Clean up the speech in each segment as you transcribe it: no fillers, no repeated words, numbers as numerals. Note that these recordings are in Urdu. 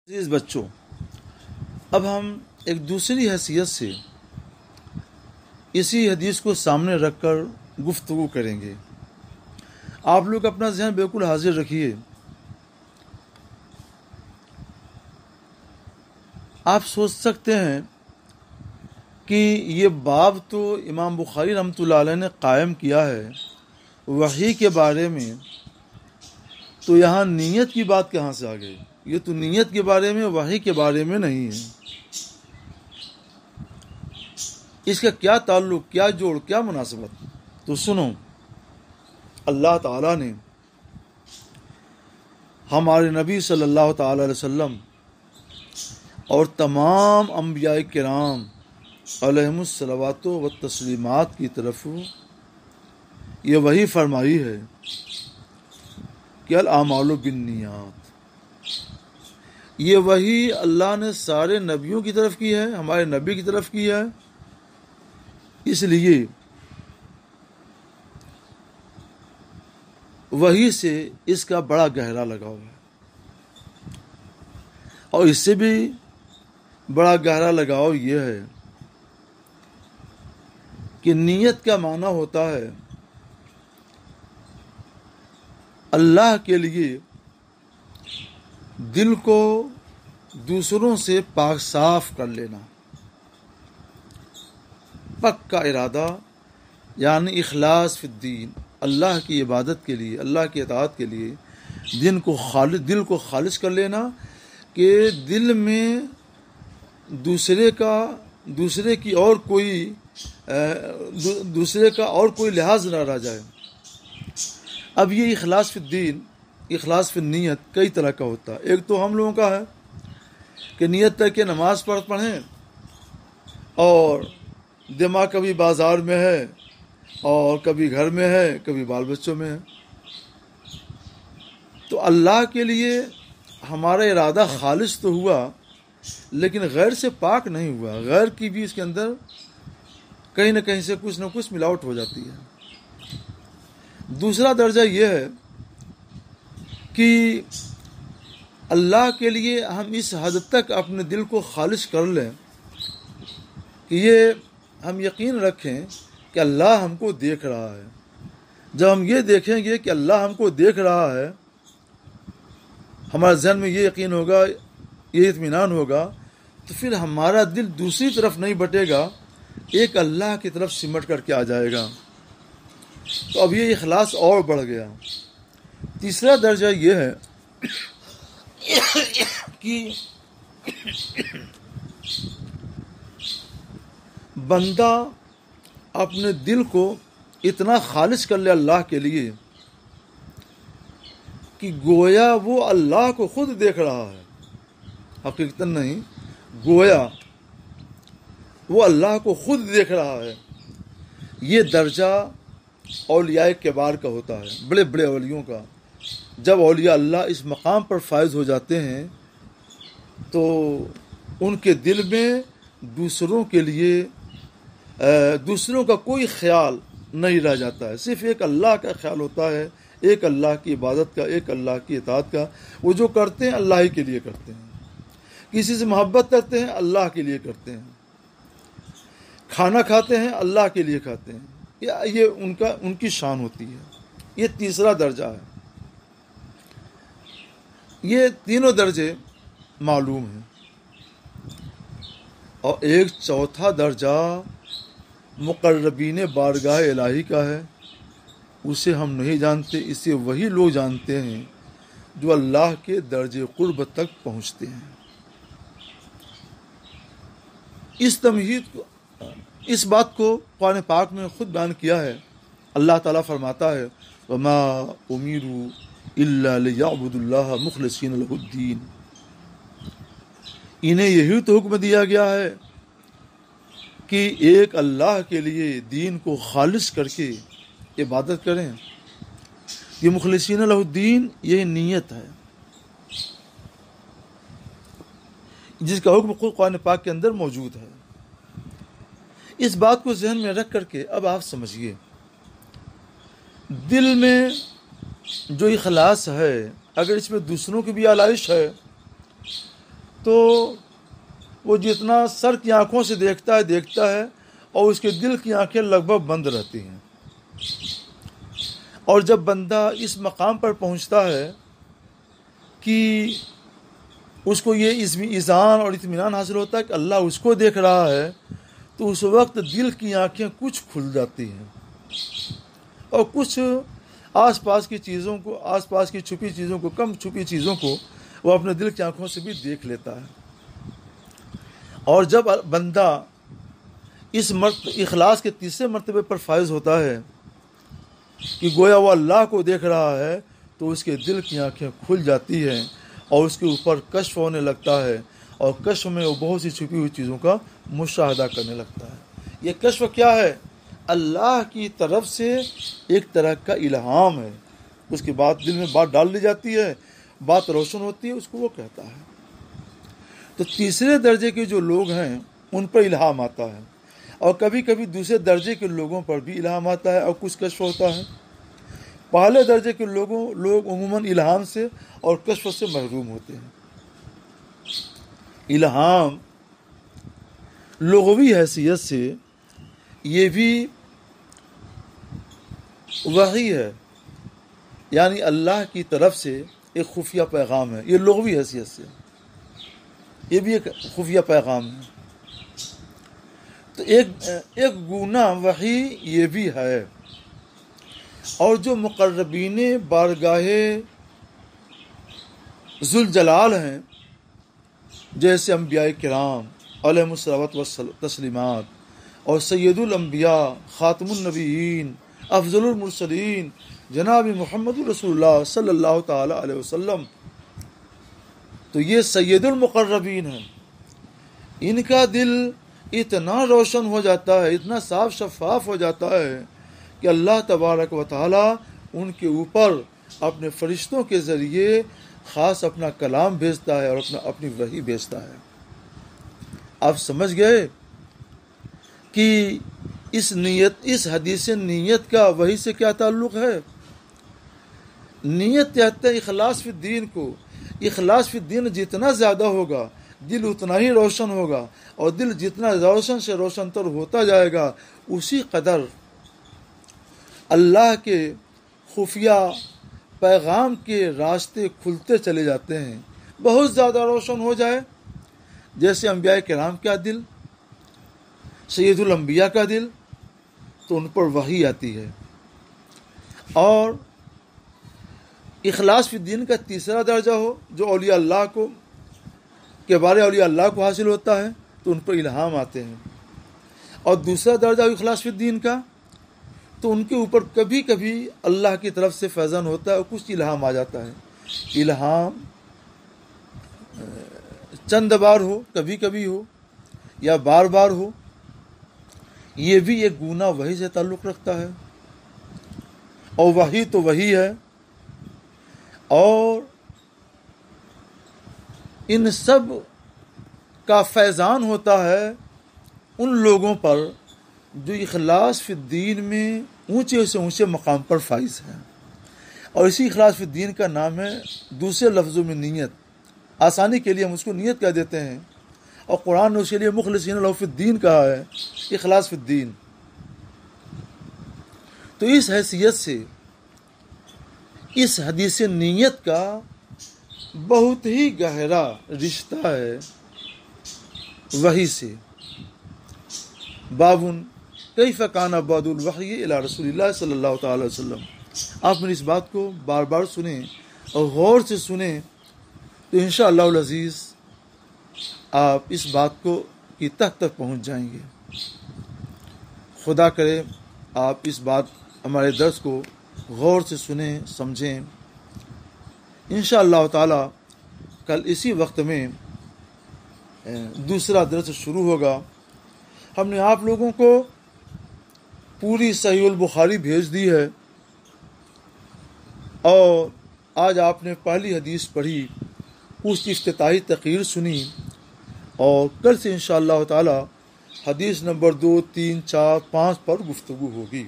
عزیز بچوں، اب ہم ایک دوسری حیثیت سے اسی حدیث کو سامنے رکھ کر گفتگو کریں گے۔ آپ لوگ اپنا ذہن بالکل حاضر رکھیے۔ آپ سوچ سکتے ہیں کہ یہ باب تو امام بخاری رحمۃ اللہ علیہ نے قائم کیا ہے وحی کے بارے میں، تو یہاں نیت کی بات کہاں سے آ گئی؟ یہ تو نیت کے بارے میں، وحی کے بارے میں نہیں ہے۔ اس کا کیا تعلق، کیا جوڑ، کیا مناسبت؟ تو سنو، اللہ تعالیٰ نے ہمارے نبی صلی اللہ تعالیٰ علیہ وسلم اور تمام انبیاء کرام علیہم الصلوات و تسلیمات کی طرف یہ وحی فرمائی ہے کہ الاعمال بالنیات۔ یہ وحی اللہ نے سارے نبیوں کی طرف کی ہے، ہمارے نبی کی طرف کی ہے۔ اس لیے وحی سے اس کا بڑا گہرا لگاؤ ہے، اور اس سے بھی بڑا گہرا لگاؤ یہ ہے کہ نیت کا معنی ہوتا ہے اللہ کے لیے دل کو دوسروں سے پاک صاف کر لینا، پکا ارادہ، یعنی اخلاص فی الدین، اللہ کی عبادت کے لیے، اللہ کی اطاعت کے لیے دل کو خالص کر لینا، کہ دل میں دوسرے کا اور کوئی لحاظ نہ رہ جائے۔ اب یہ اخلاص فی الدین، اخلاص فی النیت کئی طرح کا ہوتا ہے۔ ایک تو ہم لوگوں کا ہے کہ نیت کر کے نماز پڑھیں اور دماغ کبھی بازار میں ہے اور کبھی گھر میں ہے، کبھی بال بچوں میں ہے۔ تو اللہ کے لیے ہمارا ارادہ خالص تو ہوا، لیکن غیر سے پاک نہیں ہوا، غیر کی بھی اس کے اندر کہیں نہ کہیں سے کچھ نہ کچھ ملاوٹ ہو جاتی ہے۔ دوسرا درجہ یہ ہے کہ اللہ کے لیے ہم اس حد تک اپنے دل کو خالص کر لیں کہ یہ ہم یقین رکھیں کہ اللہ ہم کو دیکھ رہا ہے۔ جب ہم یہ دیکھیں گے کہ اللہ ہم کو دیکھ رہا ہے، ہمارے ذہن میں یہ یقین ہوگا، یہ اطمینان ہوگا، تو پھر ہمارا دل دوسری طرف نہیں بٹے گا، ایک اللہ کی طرف سمٹ کر کے آ جائے گا۔ تو اب یہ اخلاص اور بڑھ گیا۔ تیسرا درجہ یہ ہے کہ بندہ اپنے دل کو اتنا خالص کر لے اللہ کے لیے کہ گویا وہ اللہ کو خود دیکھ رہا ہے، حقیقتاً نہیں، گویا وہ اللہ کو خود دیکھ رہا ہے۔ یہ درجہ اولیاء کبار کا ہوتا ہے، بڑے بڑے اولیوں کا۔ جب اولیاء اللہ اس مقام پر فائز ہو جاتے ہیں تو ان کے دل میں دوسروں کے لیے دوسروں کا کوئی خیال نہیں رہ جاتا ہے، صرف ایک اللہ کا خیال ہوتا ہے، ایک اللہ کی عبادت کا، ایک اللہ کی اطاعت کا۔ وہ جو کرتے ہیں اللہ ہی کے لیے کرتے ہیں، کسی سے محبت کرتے ہیں اللہ کے لیے کرتے ہیں، کھانا کھاتے ہیں اللہ کے لیے کھاتے ہیں۔ یہ ان کی شان ہوتی ہے۔ یہ تیسرا درجہ ہے۔ یہ تینوں درجے معلوم ہیں، اور ایک چوتھا درجہ مقربین بارگاہ الہی کا ہے، اسے ہم نہیں جانتے، اسے وہی لوگ جانتے ہیں جو اللہ کے درجے قرب تک پہنچتے ہیں۔ اس بات کو قرآن پاک میں خود بیان کیا ہے۔ اللہ تعالیٰ فرماتا ہے وَمَا أُمِرُوا إِلَّا لِيَعْبُدُوا اللَّهَ مُخْلِصِينَ لَهُ الدِّينَ۔ انہیں یہی تو حکم دیا گیا ہے کہ ایک اللہ کے لیے دین کو خالص کر کے عبادت کریں۔ یہ مخلصین لہ الدین، یہ نیت ہے جس کا حکم خود قرآن پاک کے اندر موجود ہے۔ اس بات کو ذہن میں رکھ کر کے اب آپ سمجھیے، دل میں جو اخلاص ہے، اگر اس میں دوسروں کی بھی آلائش ہے تو وہ جتنا سر کی آنکھوں سے دیکھتا ہے اور اس کے دل کی آنکھیں لگ بھگ بند رہتی ہیں. اور جب بندہ اس مقام پر پہنچتا ہے کہ اس کو یہ اذعان اور اطمینان حاصل ہوتا ہے کہ اللہ اس کو دیکھ رہا ہے، تو اس وقت دل کی آنکھیں کچھ کھل جاتی ہیں اور کچھ آس پاس کی چیزوں کو، آس پاس کی چھپی چیزوں کو، کم چھپی چیزوں کو وہ اپنے دل کی آنکھوں سے بھی دیکھ لیتا ہے. اور جب بندہ اس اخلاص کے تیسرے مرتبے پر فائز ہوتا ہے کہ گویا وہ اللہ کو دیکھ رہا ہے، تو اس کے دل کی آنکھیں کھل جاتی ہیں اور اس کے اوپر کشف ہونے لگتا ہے، اور کشف میں وہ بہت سی چھپی ہوئی چیزوں کا مشاہدہ کرنے لگتا ہے. یہ کشف کیا ہے؟ اللہ کی طرف سے ایک طرح کا الہام ہے. اس کے بعد دل میں بات ڈال لی جاتی ہے، بات روشن ہوتی ہے، اس کو وہ کہتا ہے. تو تیسرے درجے کے جو لوگ ہیں ان پر الہام آتا ہے، اور کبھی کبھی دوسرے درجے کے لوگوں پر بھی الہام آتا ہے اور کچھ کشف ہوتا ہے. پہلے درجے کے لوگ عموماً الہام سے اور کشف سے محروم ہوتے ہیں. الہام لغوی حیثیت سے یہ بھی وحی ہے، یعنی اللہ کی طرف سے ایک خفیہ پیغام ہے. یہ لغوی حیثیت سے یہ بھی ایک خفیہ پیغام ہے. تو ایک گونا وحی یہ بھی ہے. اور جو مقربین بارگاہ ذوالجلال ہیں، جیسے انبیاء کرام علیہم الصلوۃ والتسلیمات اور سید الانبیاء خاتم النبیین افضل المرسلین جناب محمد رسول اللہ صلی اللہ تعالی علیہ وسلم، تو یہ سید المقربین ہیں. ان کا دل اتنا روشن ہو جاتا ہے، اتنا صاف شفاف ہو جاتا ہے کہ اللہ تبارک و تعالی ان کے اوپر اپنے فرشتوں کے ذریعے خاص اپنا کلام بھیجتا ہے اور اپنی وحی بھیجتا ہے. آپ سمجھ گئے کہ اس حدیث نیت کا وحی سے کیا تعلق ہے؟ نیت کہتے ہیں اخلاص فی الدین کو. اخلاص فی الدین جتنا زیادہ ہوگا دل اتنا ہی روشن ہوگا، اور دل جتنا روشن سے روشن تر ہوتا جائے گا اسی قدر اللہ کے خفیہ پیغام کے راستے کھلتے چلے جاتے ہیں. بہت زیادہ روشن ہو جائے، جیسے انبیاء کرام کا دل، سید الانبیاء کا دل، تو ان پر وحی آتی ہے. اور اخلاص فی الدین کا تیسرا درجہ ہو جو اولیاء اللہ کو کے بارے اولیاء اللہ کو حاصل ہوتا ہے، تو ان پر الہام آتے ہیں. اور دوسرا درجہ اخلاص فی الدین کا، تو ان کے اوپر کبھی کبھی اللہ کی طرف سے فیضان ہوتا ہے اور کچھ الہام آ جاتا ہے. الہام چند بار ہو، کبھی کبھی ہو، یا بار بار ہو، یہ بھی ایک گونا وحی سے تعلق رکھتا ہے. اور وحی تو وحی ہے. اور ان سب کا فیضان ہوتا ہے ان لوگوں پر جو اخلاص فی الدین میں اونچے سے اونچے مقام پر فائز ہیں. اور اسی اخلاص فی الدین کا نام ہے دوسرے لفظوں میں نیت. آسانی کے لیے ہم اس کو نیت کہہ دیتے ہیں، اور قرآن نے اس کے لیے مخلصین لہ فی الدین کہا ہے، اخلاص فی الدین. تو اس حیثیت سے اس حدیث نیت کا بہت ہی گہرا رشتہ ہے وحی سے. بابن کیف کان بعد الوحی الی رسول اللہ صلی اللہ تعالی وسلم. آپ میری اس بات کو بار بار سنیں اور غور سے سنیں، تو انشاءاللہ العزیز آپ اس بات کو کی تہ تک پہنچ جائیں گے. خدا کرے آپ اس بات ہمارے درس کو غور سے سنیں، سمجھیں. انشاءاللہ تعالی کل اسی وقت میں دوسرا درس شروع ہوگا. ہم نے آپ لوگوں کو پوری صحیح البخاری بھیج دی ہے، اور آج آپ نے پہلی حدیث پڑھی، اس کی افتتاحی تقریر سنی، اور کل سے انشاءاللہ تعالی حدیث نمبر 2، 3، 4، 5 پر گفتگو ہوگی.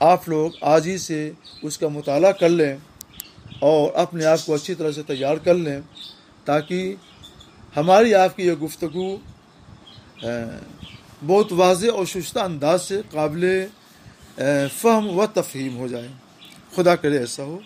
آپ لوگ آج ہی سے اس کا مطالعہ کر لیں اور اپنے آپ کو اچھی طرح سے تیار کر لیں، تاکہ ہماری آپ کی یہ گفتگو بہت واضح اور شائستہ انداز سے قابل فہم و تفہیم ہو جائے. خدا کرے ایسا ہو.